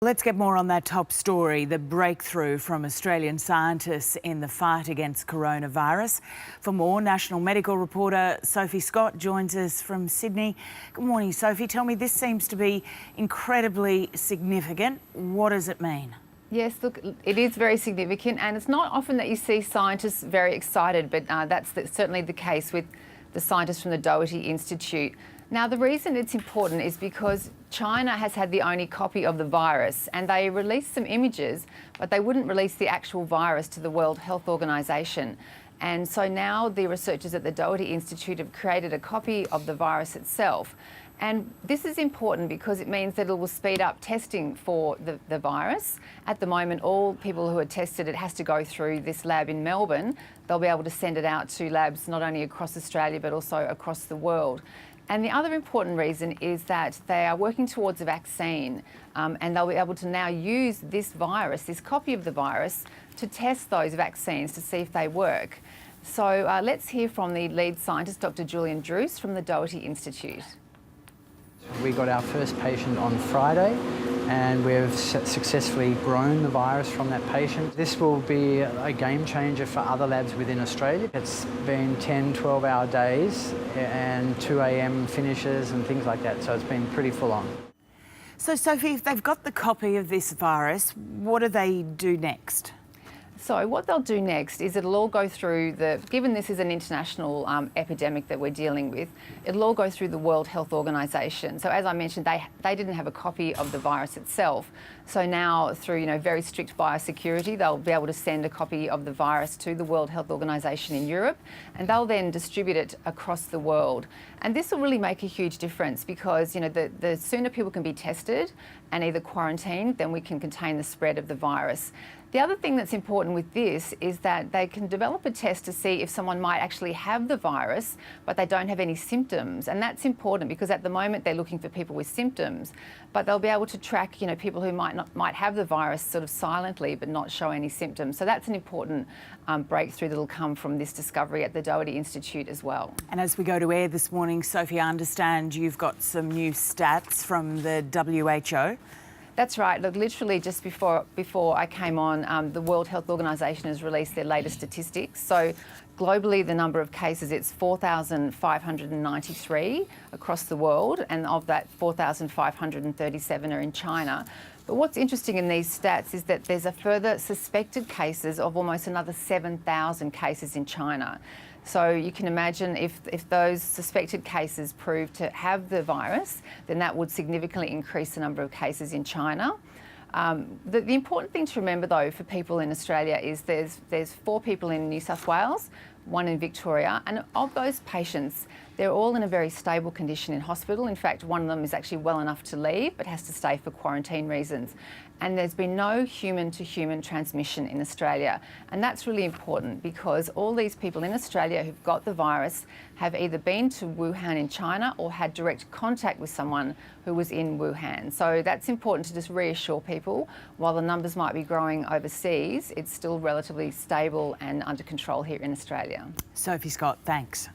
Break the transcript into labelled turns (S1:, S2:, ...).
S1: Let's get more on that top story, the breakthrough from Australian scientists in the fight against coronavirus. For more, national medical reporter Sophie Scott joins us from Sydney. Good morning, Sophie. Tell me, this seems to be incredibly significant. What does it mean?
S2: Yes, look, it is very significant, and it's not often that you see scientists very excited, but that's certainly the case with the scientists from the Doherty Institute. Now, the reason it's important is because China has had the only copy of the virus, and they released some images, but they wouldn't release the actual virus to the World Health Organization. And so now the researchers at the Doherty Institute have created a copy of the virus itself. And this is important because it means that it will speed up testing for the virus. At the moment, all people who are tested, it has to go through this lab in Melbourne. They'll be able to send it out to labs not only across Australia, but also across the world. And the other important reason is that they are working towards a vaccine, and they'll be able to now use this virus, this copy of the virus, to test those vaccines to see if they work. So let's hear from the lead scientist, Dr. Julian Druce from the Doherty Institute.
S3: We got our first patient on Friday, and we've successfully grown the virus from that patient. This will be a game changer for other labs within Australia. It's been 10, 12-hour days and 2 a.m. finishes and things like that, so it's been pretty full on.
S1: So, Sophie, if they've got the copy of this virus, what do they do next?
S2: So what they'll do next is it'll all go through given this is an international epidemic that we're dealing with, it'll all go through the World Health Organization. So as I mentioned, they didn't have a copy of the virus itself. So now through very strict biosecurity, they'll be able to send a copy of the virus to the World Health Organization in Europe, and they'll then distribute it across the world. And this will really make a huge difference because the sooner people can be tested and either quarantined, then we can contain the spread of the virus. The other thing that's important with this is that they can develop a test to see if someone might actually have the virus, but they don't have any symptoms. And that's important because at the moment they're looking for people with symptoms, but they'll be able to track, people who might have the virus sort of silently but not show any symptoms. So that's an important breakthrough that'll come from this discovery at the Doherty Institute as well.
S1: And as we go to air this morning, Sophie, I understand you've got some new stats from the WHO.
S2: That's right. Look, literally just before I came on, the World Health Organization has released their latest statistics. So globally, the number of cases, it's 4,593 across the world, and of that, 4,537 are in China. But what's interesting in these stats is that there's a further suspected cases of almost another 7,000 cases in China. So you can imagine if those suspected cases prove to have the virus, then that would significantly increase the number of cases in China. The important thing to remember, though, for people in Australia is there's 4 people in New South Wales, 1 in Victoria, and of those patients, they're all in a very stable condition in hospital. In fact, one of them is actually well enough to leave, but has to stay for quarantine reasons. And there's been no human-to-human transmission in Australia. And that's really important because all these people in Australia who've got the virus have either been to Wuhan in China or had direct contact with someone who was in Wuhan. So that's important to just reassure people. While the numbers might be growing overseas, it's still relatively stable and under control here in Australia.
S1: Sophie Scott, thanks.